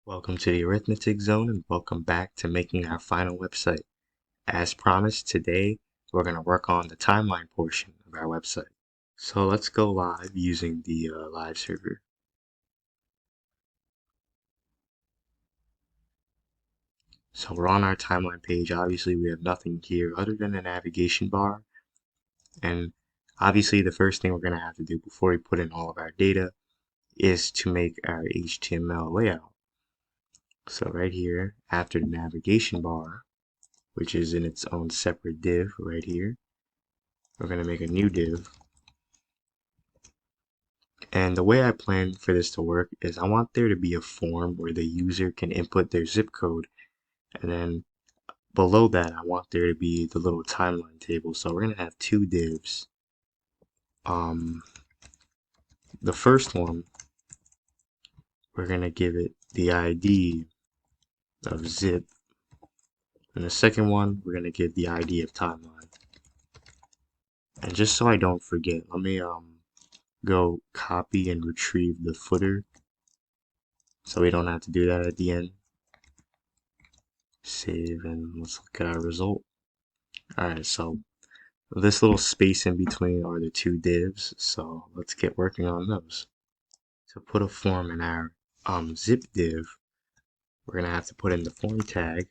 Welcome to the Arithmetic Zone and welcome back to making our final website. As promised, today we're going to work on the timeline portion of our website. So let's go live using the live server. So we're on our timeline page. Obviously we have nothing here other than a navigation bar. And obviously the first thing we're going to have to do before we put in all of our data is to make our HTML layout. So right here, after the navigation bar, which is in its own separate div right here, we're going to make a new div. And the way I plan for this to work is I want there to be a form where the user can input their zip code. And then below that, I want there to be the little timeline table. So we're going to have two divs. The first one, we're going to give it the ID of zip. And the second one, we're going to give the ID of timeline. And just so I don't forget, let me go copy and retrieve the footer so we don't have to do that at the end. Save, and let's look at our result. Alright, so this little space in between are the two divs, so let's get working on those. To put a form in our zip div, we're going to have to put in the form tag,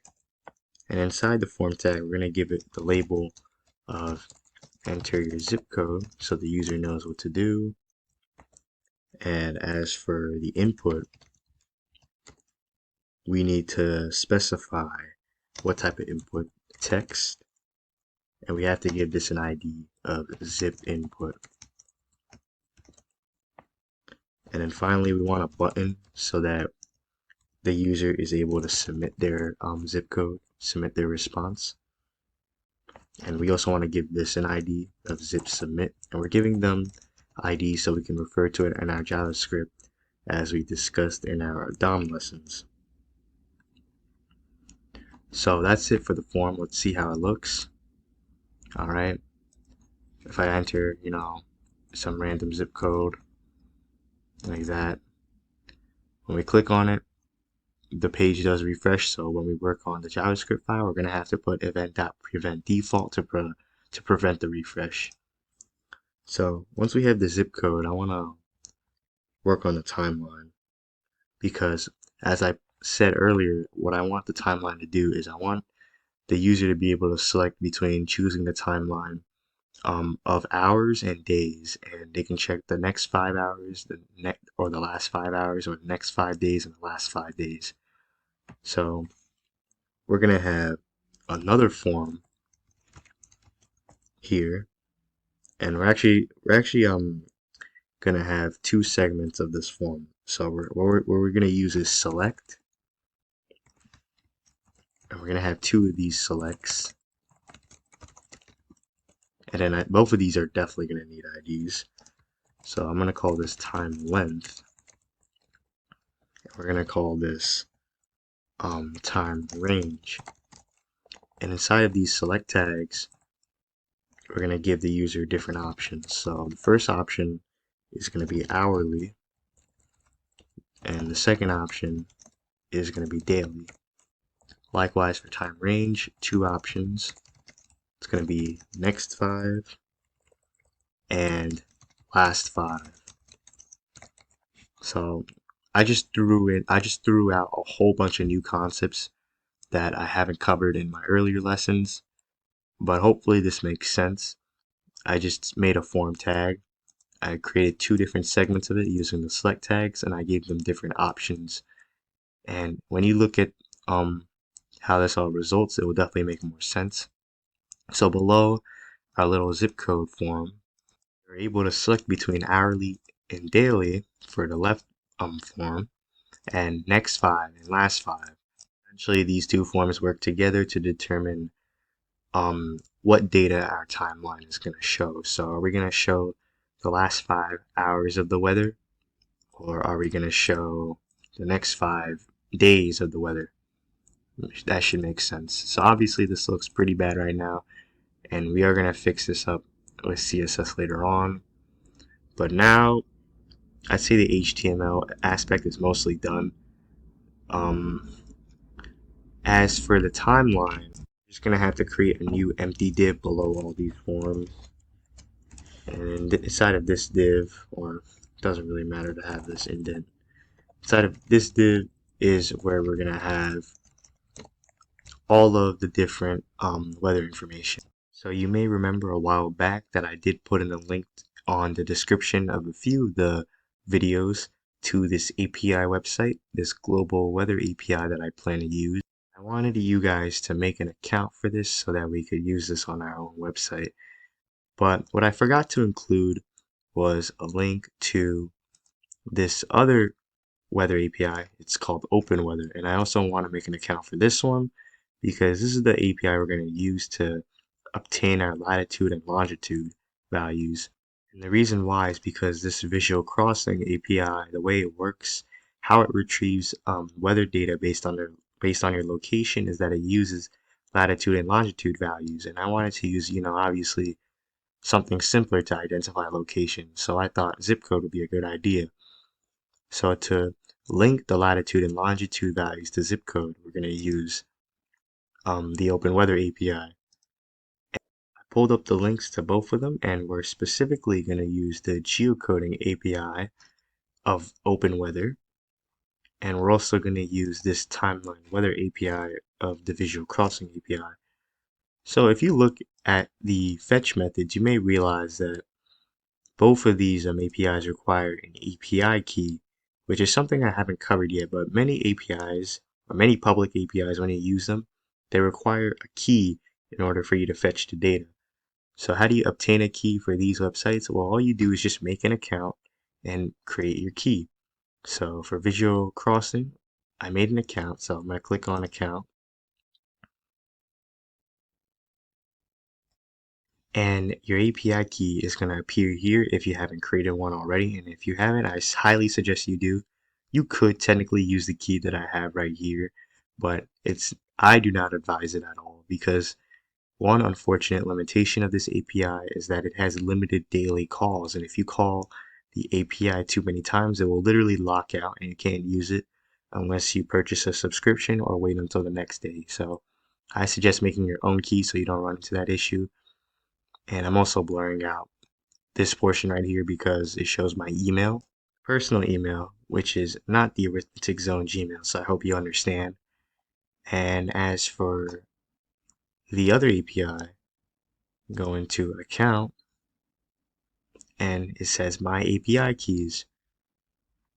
and inside the form tag we're going to give it the label of enter your zip code so the user knows what to do. And as for the input, we need to specify what type of input: text, and we have to give this an ID of zip input. And then finally we want a button so that the user is able to submit their zip code, submit their response. And we also want to give this an ID of zip submit, and we're giving them ID so we can refer to it in our JavaScript as we discussed in our DOM lessons. So that's it for the form. Let's see how it looks. Alright, if I enter, some random zip code like that, when we click on it, the page does refresh. So when we work on the JavaScript file, we're going to have to put event.prevent default to prevent the refresh. So once we have the zip code, I want to work on the timeline, because as I said earlier, what I want the timeline to do is I want the user to be able to select between choosing the timeline of hours and days, and they can check the next 5 hours, or the last 5 hours, or the next 5 days and the last 5 days. So we're gonna have another form here, and we're actually gonna have two segments of this form. So what we're gonna use is select, and we're gonna have two of these selects. And then both of these are definitely going to need IDs. So I'm going to call this time length. And we're going to call this time range. And inside of these select tags, we're going to give the user different options. So the first option is going to be hourly. And the second option is going to be daily. Likewise for time range, two options. It's going to be next 5 and last 5. So I just threw out a whole bunch of new concepts that I haven't covered in my earlier lessons, but hopefully this makes sense. I just made a form tag. I created two different segments of it using the select tags, and I gave them different options. And when you look at how this all results, it will definitely make more sense. So below our little zip code form, you're able to select between hourly and daily for the left form, and next 5 and last 5. Essentially, these two forms work together to determine what data our timeline is going to show. So are we going to show the last 5 hours of the weather, or are we going to show the next 5 days of the weather? That should make sense. So obviously this looks pretty bad right now, and we are going to fix this up with CSS later on. But now I'd say the HTML aspect is mostly done. Um, as for the timeline, I'm just gonna have to create a new empty div below all these forms. And inside of this div, or it doesn't really matter to have this indent, inside of this div is where we're gonna have all of the different weather information. So you may remember a while back that I did put in a link on the description of a few of the videos to this API website, this global weather API that I plan to use. I wanted you guys to make an account for this so that we could use this on our own website. But what I forgot to include was a link to this other weather API. It's called Open Weather, and I also want to make an account for this one because this is the API we're going to use to obtain our latitude and longitude values. And the reason why is because this visual crossing API, the way it works, how it retrieves weather data based on your location, is that it uses latitude and longitude values. And I wanted to use, obviously something simpler to identify location. So I thought zip code would be a good idea. So to link the latitude and longitude values to zip code, we're going to use the Open Weather API. I pulled up the links to both of them, and we're specifically going to use the Geocoding API of Open Weather, and we're also going to use this Timeline Weather API of the Visual Crossing API. So if you look at the fetch methods, you may realize that both of these APIs require an API key, which is something I haven't covered yet, but many APIs, or many public APIs, when you use them, they require a key in order for you to fetch the data. So how do you obtain a key for these websites? Well, all you do is just make an account and create your key. So for Visual Crossing, I made an account, so I'm going to click on account. And your API key is going to appear here if you haven't created one already. And if you haven't, I highly suggest you do. You could technically use the key that I have right here, but I do not advise it at all because one unfortunate limitation of this API is that it has limited daily calls. And if you call the API too many times, it will literally lock out and you can't use it unless you purchase a subscription or wait until the next day. So I suggest making your own key so you don't run into that issue. And I'm also blurring out this portion right here because it shows my email, personal email, which is not the Arithmetic Zone Gmail, so I hope you understand. And as for the other API, go into account, and it says my API keys.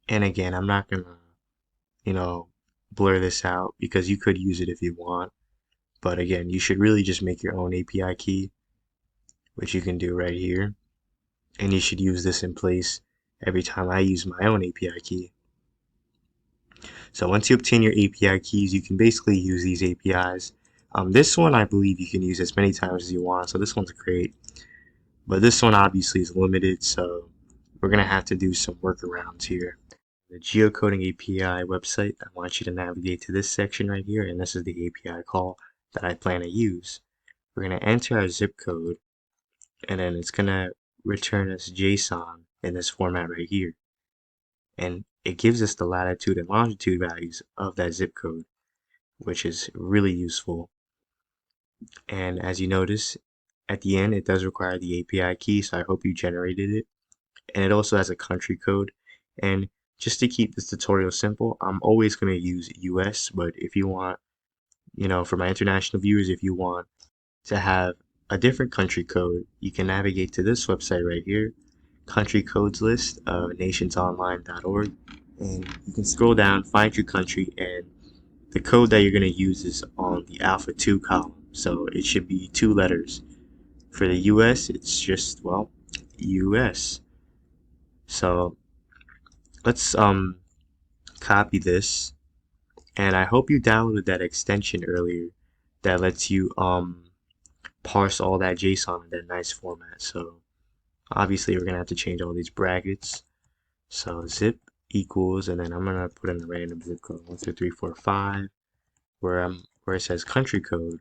And again, I'm not gonna, you know, blur this out because you could use it if you want. But again, you should really just make your own API key, which you can do right here. And you should use this in place every time I use my own API key. So once you obtain your API keys, you can basically use these APIs. This one I believe you can use as many times as you want, so this one's great. But this one obviously is limited, so we're going to have to do some workarounds here. The Geocoding API website, I want you to navigate to this section right here, and this is the API call that I plan to use. We're going to enter our zip code, and then it's going to return us JSON in this format right here. And it gives us the latitude and longitude values of that zip code, which is really useful. And as you notice, at the end, it does require the API key, so I hope you generated it. And it also has a country code. And just to keep this tutorial simple, I'm always going to use US, but if you want, for my international viewers, if you want to have a different country code, you can navigate to this website right here, country codes list of nationsonline.org, and you can scroll down, find your country, and the code that you're going to use is on the alpha 2 column, so it should be 2 letters. For the US, it's just, well, US. So let's copy this, and I hope you downloaded that extension earlier that lets you parse all that JSON in that nice format. So obviously we're gonna have to change all these brackets. So zip equals, and then I'm gonna put in a random zip code 12345, where it says country code.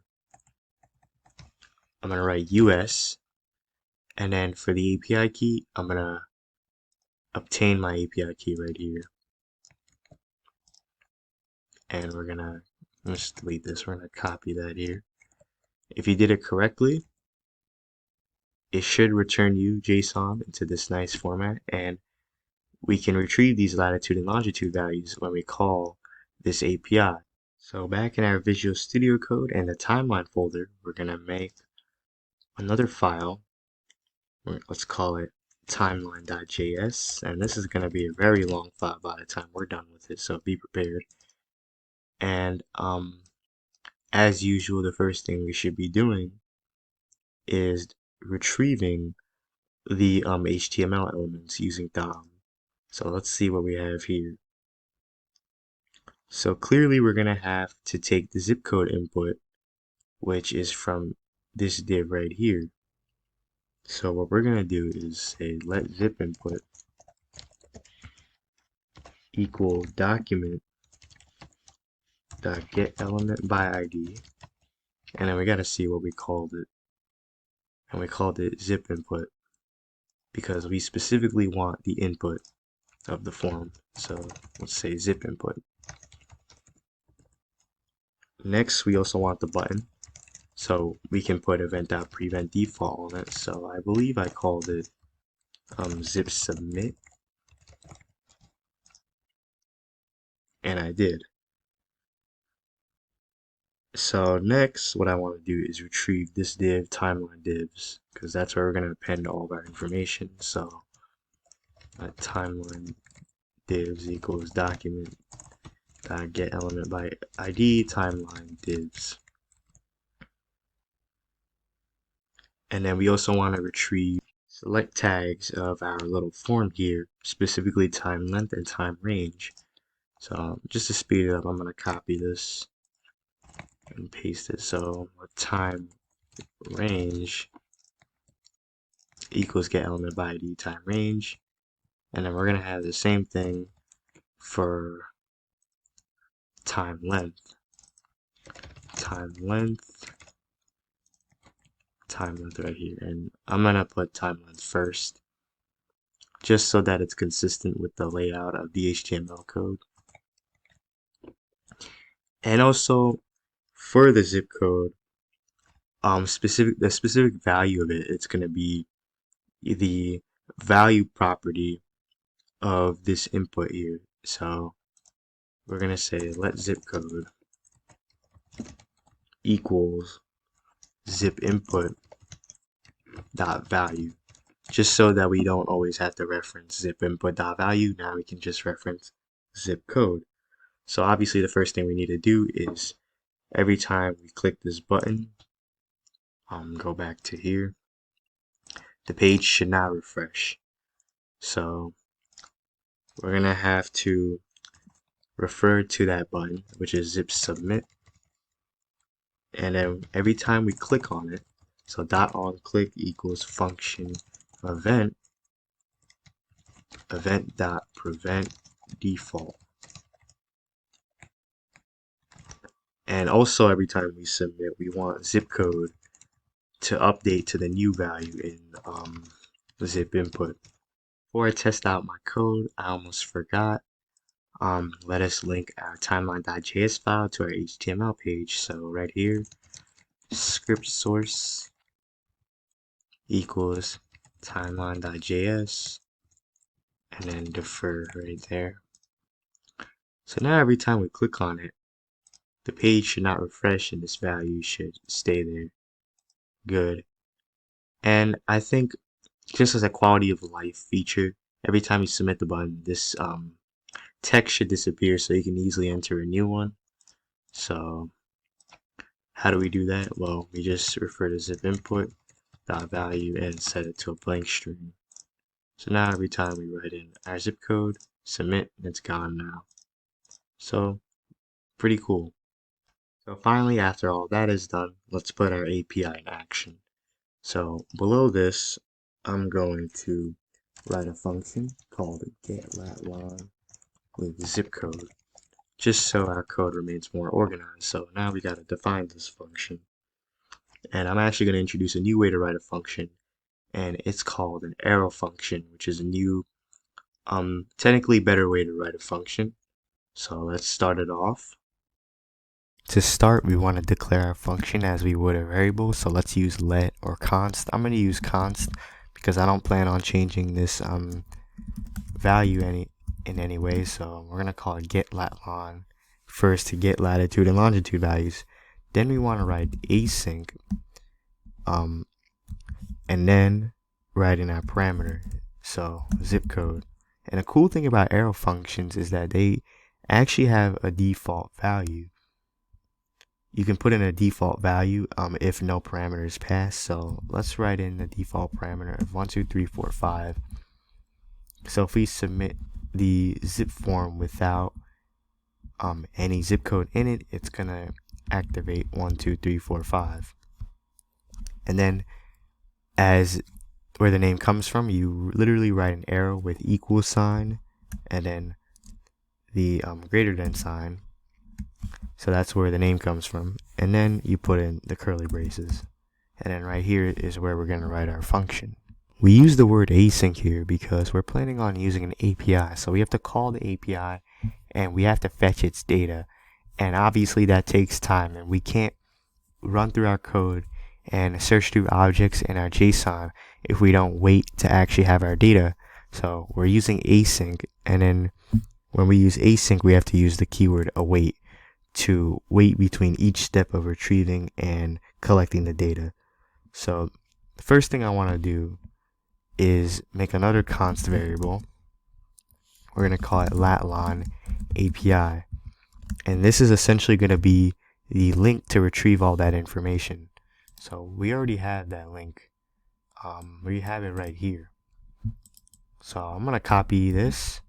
I'm gonna write US, and then for the API key, I'm gonna obtain my API key right here. and let's delete this. We're gonna copy that here. If you did it correctly, it should return you JSON into this nice format, and we can retrieve these latitude and longitude values when we call this API. So back in our Visual Studio Code and the timeline folder, we're gonna make another file. Let's call it timeline.js, and this is gonna be a very long file by the time we're done with it, so be prepared. And as usual, the first thing we should be doing is retrieving the HTML elements using DOM. So let's see what we have here. So clearly we're going to have to take the zip code input, which is from this div right here. So what we're going to do is say let zip input equal document dot get element by ID, and then we got to see what we called it. And we called it zip input because we specifically want the input of the form. So let's say zip input. Next, we also want the button. So we can put event.prevent default on it. So I believe I called it zip submit. And I did. So next, what I want to do is retrieve this div, timeline divs, because that's where we're going to append all of our information. So timeline divs equals document get element by ID timeline divs. And then we also want to retrieve select tags of our little form here, specifically time length and time range. So just to speed it up, I'm going to copy this and paste it. So time range equals get element by ID time range. And then we're going to have the same thing for time length. Time length right here. And I'm going to put time length first, just so that it's consistent with the layout of the HTML code. And also for the zip code, the specific value of it, it's going to be the value property of this input here. So we're going to say let zip code equals zip input dot value, just so that we don't always have to reference zip input dot value. Now we can just reference zip code. So obviously the first thing we need to do is every time we click this button, go back to here, the page should not refresh. So we're gonna have to refer to that button, which is zip submit, and then every time we click on it, so dot on click equals function event dot prevent default. And also every time we submit, we want zip code to update to the new value in zip input. Before I test out my code, I almost forgot. Let us link our timeline.js file to our HTML page. So right here, script source equals timeline.js, and then defer right there. So now every time we click on it, the page should not refresh and this value should stay there. Good. And I think just as a quality of life feature, every time you submit the button, this text should disappear so you can easily enter a new one. So how do we do that? Well, we just refer to zip input dot value and set it to a blank string. So now every time we write in our zip code, submit, it's gone now. So pretty cool. So finally, after all that is done, let's put our API in action. So below this, I'm going to write a function called getLatLine with zip code, just so our code remains more organized. So now we got to define this function. And I'm actually going to introduce a new way to write a function, and it's called an arrow function, which is a new, technically better way to write a function. So let's start it off. To start, we want to declare our function as we would a variable. So let's use let or const. I'm going to use const because I don't plan on changing this value in any way. So we're going to call it get latlon first to get latitude and longitude values. Then we want to write async, and then write in our parameter, so zip code. And a cool thing about arrow functions is that they actually have a default value. You can put in a default value if no parameters pass. So let's write in the default parameter of 1, 2, 3, 4, 5. So if we submit the zip form without any zip code in it, it's gonna activate 1, 2, 3, 4, 5. And then as where the name comes from, you literally write an arrow with equal sign and then the greater than sign. So that's where the name comes from. And then you put in the curly braces. And then right here is where we're going to write our function. We use the word async here because we're planning on using an API. So we have to call the API and we have to fetch its data. And obviously that takes time, and we can't run through our code and search through objects in our JSON if we don't wait to actually have our data. So we're using async, and then when we use async, we have to use the keyword await to wait between each step of retrieving and collecting the data. So the first thing I want to do is make another const variable. We're going to call it latlon API. And this is essentially going to be the link to retrieve all that information. So we already have that link. We have it right here. So I'm going to copy this,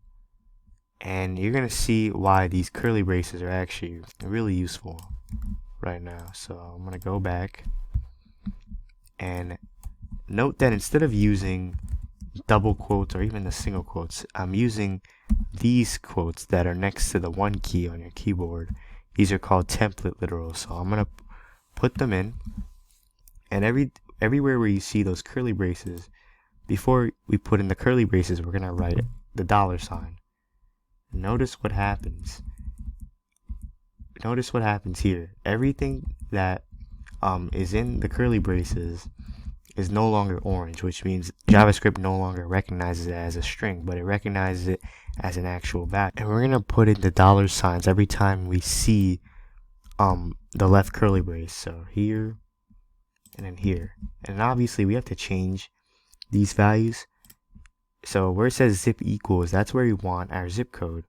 and you're going to see why these curly braces are actually really useful right now. So I'm going to go back and note that instead of using double quotes or even the single quotes, I'm using these quotes that are next to the 1 key on your keyboard. These are called template literals. So I'm going to put them in, and everywhere where you see those curly braces, before we put in the curly braces, we're going to write the $sign. Notice what happens. Notice what happens here. Everything that is in the curly braces is no longer orange, which means JavaScript no longer recognizes it as a string, but it recognizes it as an actual value. And we're going to put in the $signs every time we see the left curly brace. So here and then here. And obviously we have to change these values. So where it says zip equals, that's where we want our zip code.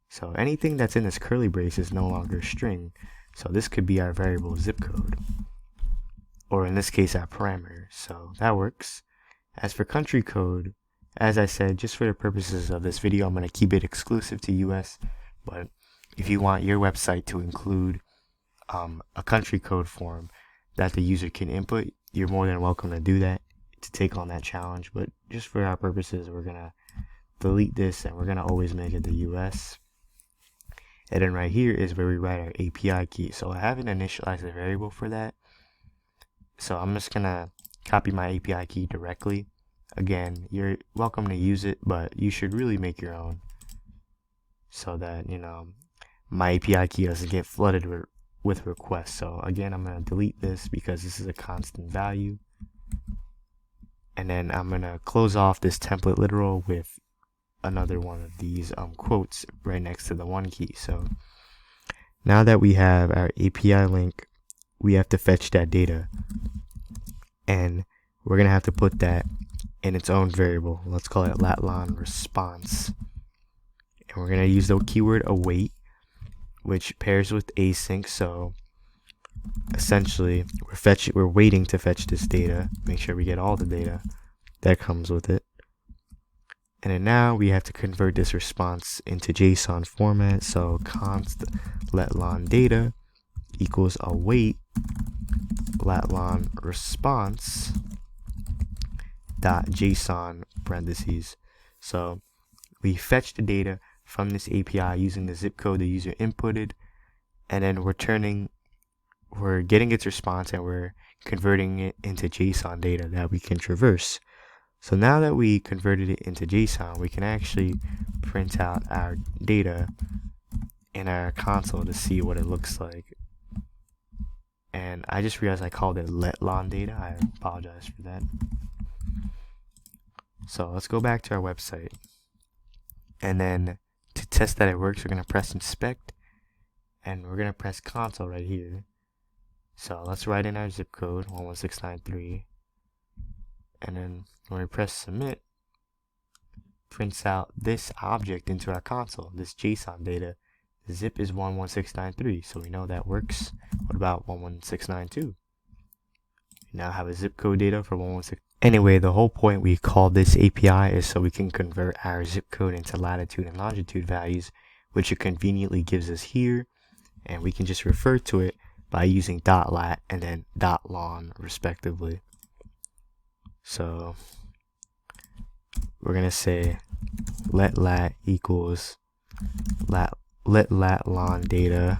So anything that's in this curly brace is no longer a string. So this could be our variable zip code, or in this case our parameter. So that works. As for country code, as I said, just for the purposes of this video, I'm going to keep it exclusive to US. But if you want your website to include a country code form that the user can input, you're more than welcome to do that, to take on that challenge. But just for our purposes, we're going to delete this, and we're going to always make it the US. And then right here is where we write our API key. So I haven't initialized a variable for that, so I'm just going to copy my API key directly. Again, you're welcome to use it, but you should really make your own so that, you know, my API key doesn't get flooded with requests. So again, I'm going to delete this because this is a constant value. And then I'm going to close off this template literal with another one of these quotes right next to the 1 key. So now that we have our API link, we have to fetch that data, and we're going to have to put that in its own variable. Let's call it latlon response. And we're going to use the keyword await, which pairs with async. So essentially we're waiting to fetch this data, make sure we get all the data that comes with it. And then now we have to convert this response into JSON format. So const latlon data equals await latlon response dot JSON parentheses. So we fetch the data from this API using the zip code the user inputted, and then we're getting its response, and we're converting it into JSON data that we can traverse. So now that we converted it into JSON, we can actually print out our data in our console to see what it looks like. And I just realized I called it let_lon data. I apologize for that. So let's go back to our website. And then to test that it works, we're going to press inspect. And we're going to press console right here. So let's write in our zip code, 11693. And then when we press submit, prints out this object into our console, this JSON data. The zip is 11693, so we know that works. What about 11692? We now have a zip code data for 116. Anyway, the whole point we call this API is so we can convert our zip code into latitude and longitude values, which it conveniently gives us here, and we can just refer to it by using .lat and then .lon respectively. So we're gonna say let lat equals let lat_lon data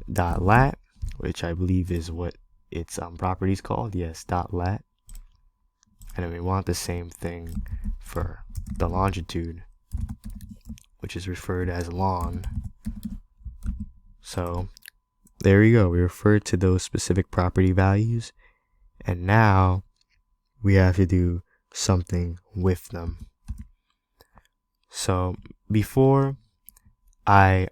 .lat, which I believe is what its properties called. Yes, .lat. And then we want the same thing for the longitude, which is referred as lon. So there you go. We referred to those specific property values, and now we have to do something with them. So before I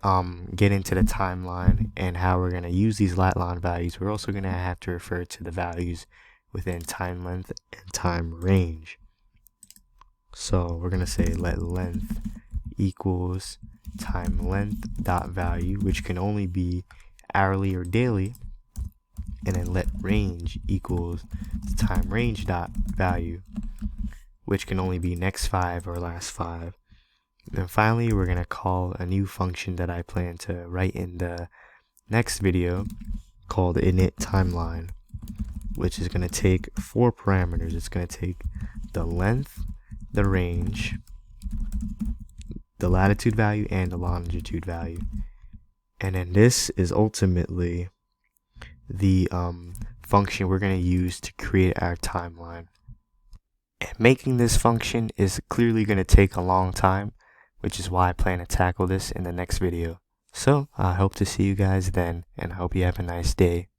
get into the timeline and how we're going to use these lat_lon values, we're also going to have to refer to the values within time length and time range. So we're going to say let length equals time length dot value, which can only be hourly or daily, and then let range equals time range dot value, which can only be next 5 or last 5. And finally, we're going to call a new function that I plan to write in the next video called init timeline, which is going to take 4 parameters. It's going to take the length, the range, the latitude value, and the longitude value. And then this is ultimately the function we're going to use to create our timeline. And making this function is clearly going to take a long time, which is why I plan to tackle this in the next video. So I hope to see you guys then, and I hope you have a nice day.